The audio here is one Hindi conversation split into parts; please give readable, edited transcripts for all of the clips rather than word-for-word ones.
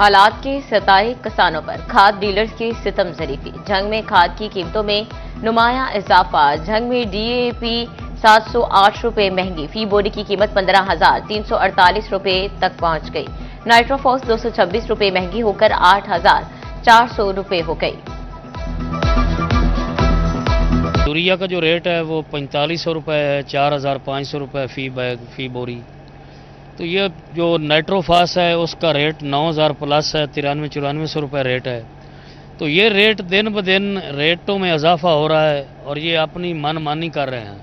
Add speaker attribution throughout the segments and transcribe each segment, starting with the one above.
Speaker 1: हालात के सताए किसानों पर खाद डीलर्स की सितम ज़रीफी। जंग में खाद की कीमतों में नुमाया इजाफा। जंग में डीएपी 708 रुपए महंगी, फी बोरी की कीमत 15,348 रुपए तक पहुंच गई। नाइट्रोफॉस 226 रुपए महंगी होकर 8,400 रुपए हो गई।
Speaker 2: यूरिया का जो रेट है वो 4500 रुपये है, 4500 रुपये फी बैग फी बोरी। तो ये जो नाइट्रोफास है उसका रेट 9000 प्लस है, 9300-9400 रुपये रेट है। तो ये रेट दिन ब दिन रेटों में इजाफा हो रहा है और ये अपनी मनमानी कर रहे हैं।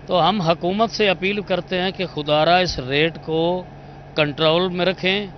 Speaker 2: तो हम हुकूमत से अपील करते हैं कि खुदारा इस रेट को कंट्रोल में रखें।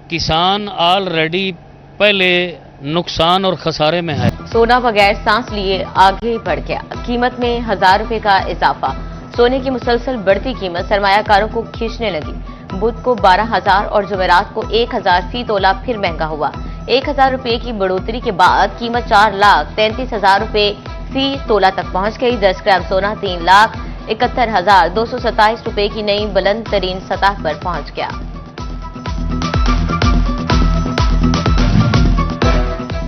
Speaker 2: किसान ऑलरेडी पहले नुकसान और खसारे में है।
Speaker 1: सोना बगैर सांस लिए आगे बढ़ गया, कीमत में 1000 रुपए का इजाफा। सोने की मुसलसल बढ़ती कीमत सरमायाकारों को खींचने लगी। बुध को 12,000 और जुमेरात को 1000 फी तोला फिर महंगा हुआ। 1000 रुपए की बढ़ोतरी के बाद कीमत 4,33,000 रुपए फी तोला तक पहुंच गई। 10 ग्राम सोना 3,71,227 रुपए की नई बुलंद तरीन सतह पर पहुंच गया।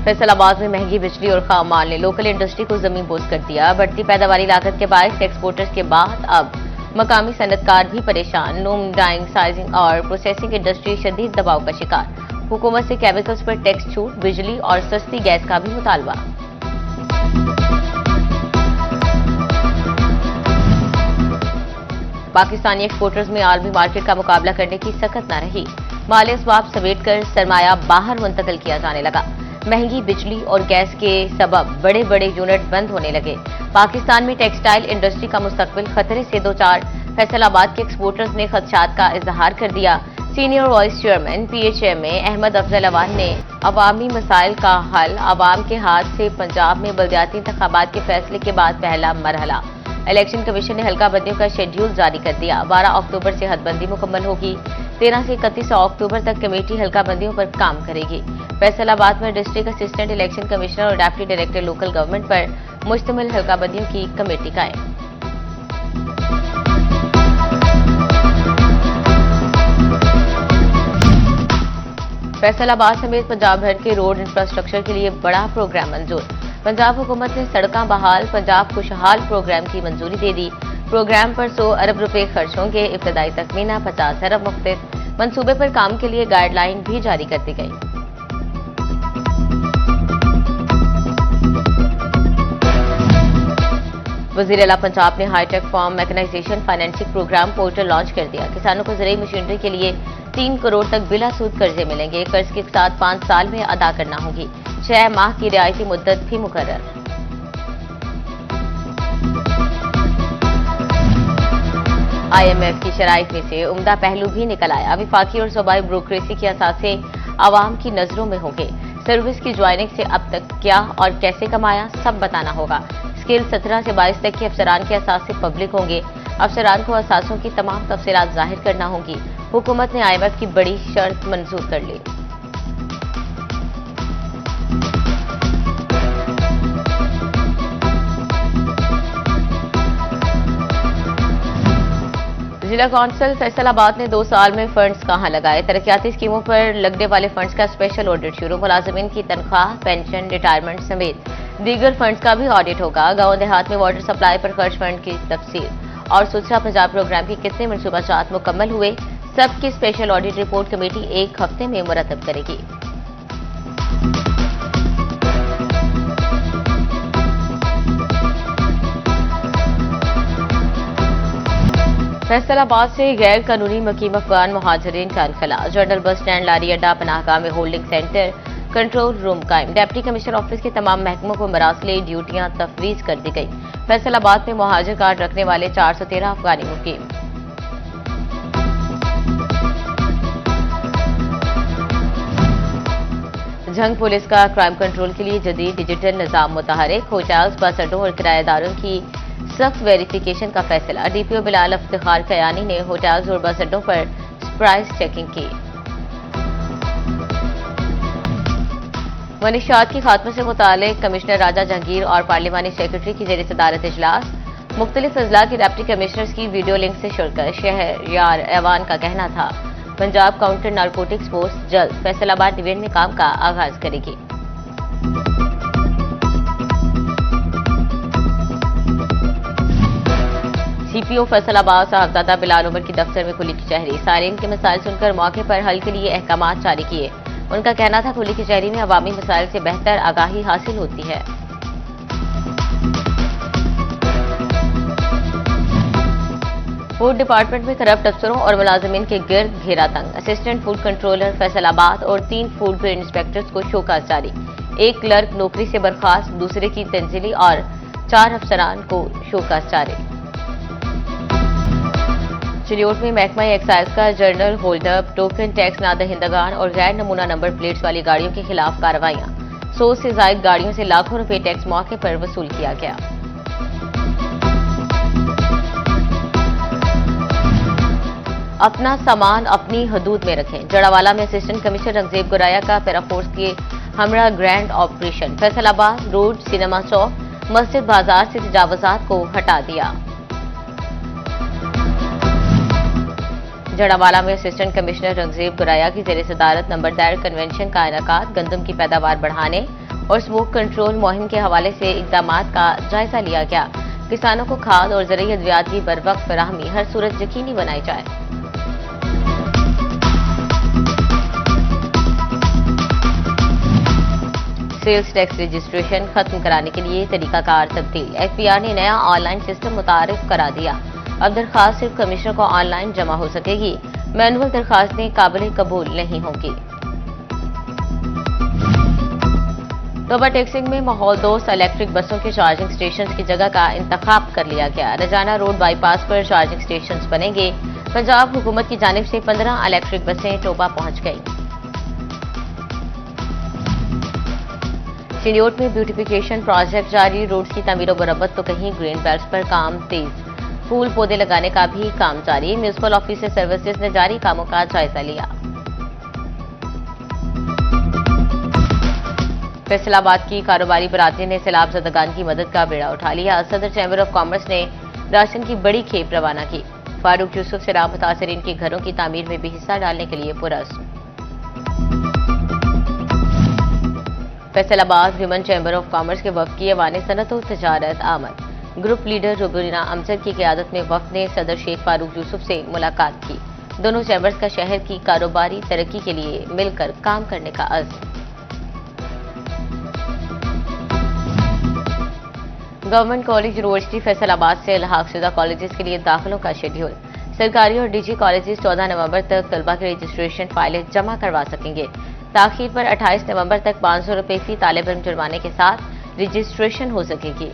Speaker 1: फैसलाबाद में महंगी बिजली और खाम माल ने लोकल इंडस्ट्री को जमींबोस कर दिया। बढ़ती पैदावारी लागत के बायस एक्सपोर्टर्स के बाद अब मकामी सनतकार भी परेशान। लूम, डाइंग, साइजिंग और प्रोसेसिंग इंडस्ट्री शदीद दबाव का शिकार। हुकूमत से केमिकल्स पर टैक्स छूट, बिजली और सस्ती गैस का भी मुतालबा। पाकिस्तानी एक्सपोर्टर्स में आलमी मार्केट का मुकाबला करने की सकत न रही। माली असबाब समेट कर सरमाया बाहर मुंतकिल किया जाने लगा। महंगी बिजली और गैस के सबब बड़े बड़े यूनिट बंद होने लगे। पाकिस्तान में टेक्सटाइल इंडस्ट्री का मुस्तकबिल खतरे से दो चार। फैसलाबाद के एक्सपोर्टर्स ने खदशात का इजहार कर दिया। Senior vice chairman PHMA Ahmad Afzal Awan ने अवामी मसाइल का हल अवाम के हाथ से पंजाब में बल्दियाती इंतखाबात के फैसले के बाद पहला मरहला। इलेक्शन कमीशन ने हल्का बंदियों का शेड्यूल जारी कर दिया। 12 अक्टूबर से हदबंदी मुकम्मल होगी। 13 से 31 अक्टूबर तक कमेटी हल्का बंदियों पर काम करेगी। फैसलाबाद में डिस्ट्रिक्ट असिस्टेंट इलेक्शन कमिश्नर और डिप्टी डायरेक्टर लोकल गवर्नमेंट पर मुश्तमिल हल्का बंदियों की कमेटी कायम। फैसलाबाद समेत पंजाब भर के रोड इंफ्रास्ट्रक्चर के लिए बड़ा प्रोग्राम मंजूर। पंजाब हुकूमत ने सड़कें बहाल पंजाब खुशहाल प्रोग्राम की मंजूरी दे दी। प्रोग्राम पर 100 अरब रुपए खर्च होंगे। इब्तदाई तखमीना 50 अरब मुख्तलिफ मंसूबे पर काम के लिए गाइडलाइन भी जारी कर दी गई। वज़ीर आला पंजाब ने high tech farm mechanisation financing programme portal launch कर दिया। किसानों को ज़रूरी मशीनरी के लिए 3 करोड़ तक बिला सूद कर्जे मिलेंगे। कर्ज की साथ 5 साल में अदा करना होगी। 6 माह की रियायती मुद्दत भी मुकर्रर। IMF की शराइत में से उम्दा पहलू भी निकल आया। विफाकी और सूबाई ब्यूरोक्रेसी के असासे आवाम की नजरों में होंगे। सर्विस की ज्वाइनिंग से अब तक क्या और कैसे कमाया सब बताना होगा। स्केल 17 से 22 तक के अफसरान के असासे पब्लिक होंगे। अफसरान को असासों की तमाम तफसीलात जाहिर करना होगी। हुकूमत ने IMF की बड़ी शर्त मंजूर कर ली। जिला कौंसिल फैसलाबाद ने 2 साल में फंड्स कहां लगाए। तरक्याती स्कीमों पर लगने वाले फंड्स का स्पेशल ऑडिट शुरू। मुलाजिमीन की तनख्वाह, पेंशन, रिटायरमेंट समेत दीगर फंड्स का भी ऑडिट होगा। गांव देहात में वाटर सप्लाई पर खर्च फंड की तफसील और सुथरा पंजाब प्रोग्राम के कितने मनसूबाजात मुकम्मल हुए, सबकी स्पेशल ऑडिट रिपोर्ट कमेटी 1 हफ्ते में मुरतब करेगी। फैसलाबाद से गैर कानूनी मुकीम अफगान मुहाजिरीन का इनखला। जनरल बस स्टैंड, लारी अड्डा, पनाहगाह में होल्डिंग सेंटर, कंट्रोल रूम कायम। डिप्टी कमिश्नर ऑफिस के तमाम महकमों को मरासले ड्यूटियां तफवीज कर दी गई। फैसलाबाद में मुहाजिर कार्ड रखने वाले 413 अफगानी मुकीम। जंग पुलिस का क्राइम कंट्रोल के लिए जदीद डिजिटल निजाम मुतहरिक। होटल्स, बस अड्डों और किराएदारों की सख्त वेरिफिकेशन का फैसला। DPO बिलाल इफ्तिखार कयानी ने होटल्स और बस अड्डों पर प्राइस चेकिंग की। मनीषात की खात्मे से मुतालिक कमिश्नर राजा जहांगीर और पार्लिमानी सेक्रेटरी की जेर सदारत इजलास। मुख्तलिफ अजला के डिप्टी कमिश्नर्स की वीडियो लिंक से शिरकत। शहरयार ऐवान का कहना था पंजाब काउंटर नारकोटिक्स फोर्स जल्द फैसलाबाद डिवीजन में काम का आगाज करेगी। सीपीओ फैसलाबाद साहबजादा बिलाल उमर की दफ्तर में खुली कचहरी। साइरिन के मसाइल सुनकर मौके पर हल के लिए अहकामात जारी किए। उनका कहना था खुली कचहरी में अवामी मसाइल से बेहतर आगाही हासिल होती है। फूड डिपार्टमेंट में करप्ट अफसरों और मुलाजिमीन के गिर्द घेरा तंग। असिस्टेंट फूड कंट्रोलर फैसलाबाद और 3 फूड ग्रेड इंस्पेक्टर्स को शोकाज जारी। एक क्लर्क नौकरी से बर्खास्त, दूसरे की तंजीली और 4 अफसरान को शोकाज जारी। चिलियोट में महकमा एक्साइज का जर्नल होल्डअप, टोकन टैक्स नादहिंदगान और गैर नमूना नंबर प्लेट्स वाली गाड़ियों के खिलाफ कार्रवाइयां। 100 से ज्यादा गाड़ियों से लाखों रुपए टैक्स मौके पर वसूल किया गया। अपना सामान अपनी हदूद में रखें। जड़ावाला में असिस्टेंट कमिश्नर रंगजेब गुराया का पैराफोर्स के हमरा grand operation. Faisalabad road, cinema चौक, मस्जिद बाजार से तजावजात को हटा दिया। जड़ावाला में असिस्टेंट कमिश्नर रंगजेब गुराया की जेर सदारत नंबरदार कन्वेंशन का इनेकाद। गंदम की पैदावार बढ़ाने और स्मोक कंट्रोल मुहिम के हवाले से इकदामात का जायजा लिया गया। किसानों को खाद और ज़रूरी अद्वियात की बरवक्त फराहमी हर सूरत यकीनी बनाई जाए। सेल्स टैक्स रजिस्ट्रेशन खत्म कराने के लिए तरीकाकार तब्दील। एफपीआर ने नया ऑनलाइन सिस्टम मुतारिफ करा दिया। अब दरखास्त सिर्फ कमिश्नर को ऑनलाइन जमा हो सकेगी। मैनुअल दरखास्तें काबिल कबूल नहीं होंगी। टोबा टैक्सिंग में माहौल दोस्त इलेक्ट्रिक बसों के चार्जिंग स्टेशन की जगह का इंतखाब कर लिया गया। रजाना रोड बाईपास पर चार्जिंग स्टेशन बनेंगे। पंजाब हुकूमत की जानिब से 15 इलेक्ट्रिक बसें टोबा पहुंच गई। चिलियोट में ब्यूटिफिकेशन प्रोजेक्ट जारी। रोड की तमीर और मरम्मत तो कहीं ग्रीन बेल्ट पर काम तेज। फूल पौधे लगाने का भी काम जारी। म्यूनिसिपल ऑफिसर सर्विसेज ने जारी कामों का जायजा लिया। फैसलाबाद की कारोबारी बरादरी ने सैलाब ज़दगान की मदद का बेड़ा उठा लिया। सदर चैम्बर ऑफ कॉमर्स ने राशन की बड़ी खेप रवाना की। फारूक यूसुफ सैलाब मुतासरीन के घरों की तामीर में भी हिस्सा डालने के लिए पुरस्म। Faisalabad human chamber of commerce के वफ्द की ऐवान सनत और तजारत आमद। ग्रुप लीडर रुबीना अमजद की क़यादत में वफ्द ने सदर शेख फारूक यूसुफ से मुलाकात की। दोनों चैम्बर्स का शहर की कारोबारी तरक्की के लिए मिलकर काम करने का अज़्म। गवर्नमेंट कॉलेज यूनिवर्सिटी फैसलाबाद से इल्हाक़शुदा कॉलेजेस के लिए दाखिलों का शेड्यूल। सरकारी और निजी कॉलेजेस 14 नवंबर तक तलबा के रजिस्ट्रेशन फाइलें जमा करवा सकेंगे। ताखीर पर 28 नवंबर तक 500 रुपये फी तालिब इल्म जुर्माने के साथ रजिस्ट्रेशन हो सकेगी।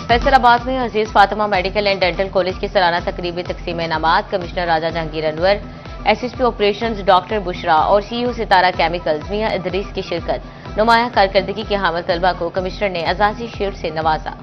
Speaker 1: फैसलाबाद में Aziz Fatima medical and dental college की सालाना तकरीबी तकसीम इनामात। Commissioner Raja Jahangir Anwar, SSP operations doctor Bushra और सीईओ सितारा केमिकल्स मियां इदरीस की शिरकत। नुमाया कारकर्दगी के हामिल तलबा को कमिश्नर ने एजाजी शील्ड से नवाजा।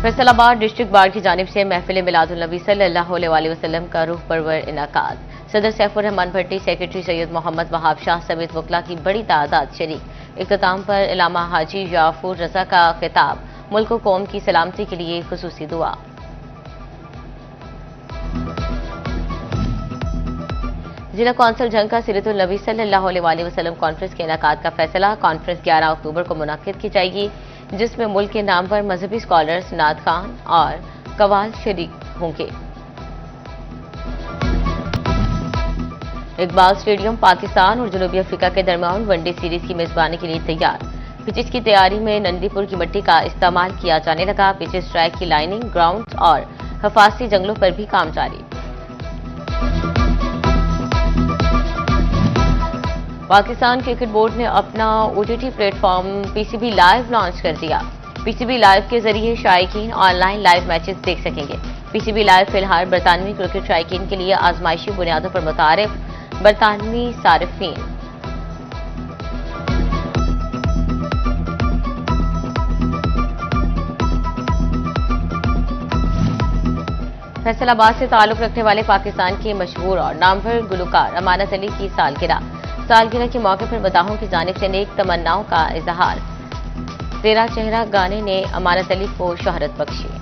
Speaker 1: फैसलाबाद डिस्ट्रिक्ट बार की जानिब से महफिल मिलादुल नबी सल्लल्लाहु अलैहि वसल्लम का रूह परवर इनाकाद। सदर सैफुर रहमान भट्टी, सेक्रेटरी सैयद मोहम्मद वहाब शाह समेत वकला की बड़ी तादाद शरीक। इख्तिताम पर इलामा हाजी याफूर रजा का खिताब। मुल्क और कौम की सलामती के लिए खुसूसी दुआ। जिला कौंसिल जंग का सीरतुल नबी सल्लल्लाहु अलैहि वसल्लम कॉन्फ्रेंस के इनेकाद का फैसला। कॉन्फ्रेंस 11 अक्टूबर को मुनाकिद की जाएगी, जिसमें मुल्क के नाम पर मजहबी स्कॉलर्स, नात खान और कवाल शरीक होंगे। इकबाल स्टेडियम पाकिस्तान और जनूबी अफ्रीका के दरमियान वनडे सीरीज की मेजबानी के लिए तैयार। पिचेस की तैयारी में नंदीपुर की मिट्टी का इस्तेमाल किया जाने लगा। पिचेस ट्रैक की लाइनिंग, ग्राउंड और हिफाजती जंगलों पर भी काम जारी। पाकिस्तान क्रिकेट बोर्ड ने अपना OTT platform PCB live launch कर दिया। पीसीबी लाइव के जरिए शायकीन ऑनलाइन लाइव मैचेस देख सकेंगे। पीसीबी लाइव फिलहाल बरतानवी क्रिकेट शायकीन के लिए आजमाइशी बुनियादों पर मुतारिफ। बरतानवी सारिफीन फैसलाबाद से ताल्लुक रखने वाले पाकिस्तान के मशहूर और नामवर गुलकार अमानत अली की सालगिरह। सालगिरह के मौके पर मदाहों की जानिब से नेक तमन्नाओं का इजहार। तेरा चेहरा गाने ने अमानत अली को शोहरत बख्शी।